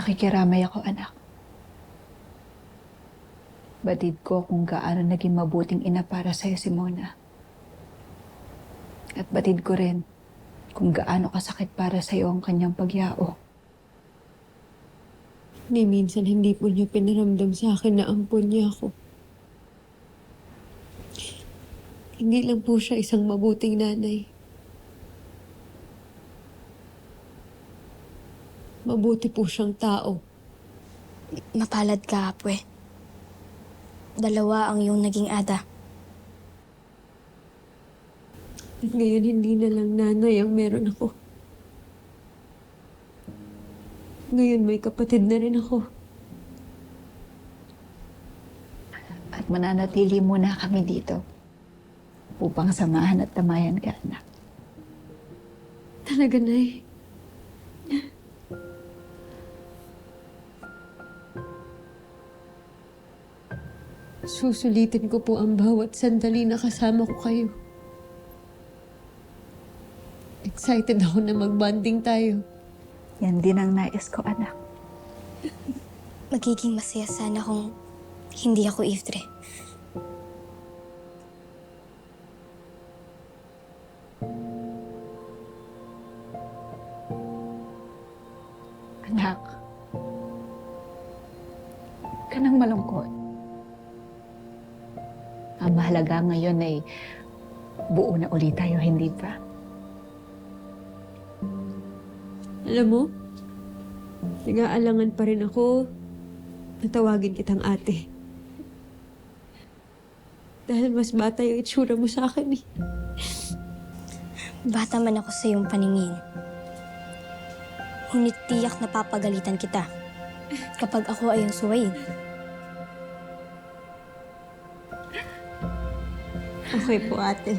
Nakikiramay ako, anak. Batid ko kung gaano naging mabuting ina para sa'yo si Mona. At batid ko rin kung gaano kasakit para sa'yo ang kanyang pagyao. Ni minsan hindi po niya pinaramdam sa akin na ampun niya ako. Hindi lang po siya isang mabuting nanay. Mabuti po siyang tao. Mapalad ka, Apwe. Dalawa ang iyong naging ada. At ngayon hindi na lang nanay ang meron ako. Ngayon may kapatid na rin ako. At mananatili muna kami dito upang samahan at tamayan ka, anak. Talaga, Nay. Susulitin ko po ang bawat sandali na kasama ko kayo. Excited ako na mag-bonding tayo. Yan din ang nais ko, anak. Magiging masaya sana kung hindi ako Iftre. Anak, ka nang malungkot. Ang mahalaga ngayon ay buo na ulit tayo, hindi ba? Alam mo, nag-aalangan pa rin ako na tawagin kitang ate. Dahil mas bata yung itsura mo sa akin eh. Bata man ako sa iyong paningin. Ngunit tiyak na papagalitan kita kapag ako ay ang suwayin. Okay po, ate.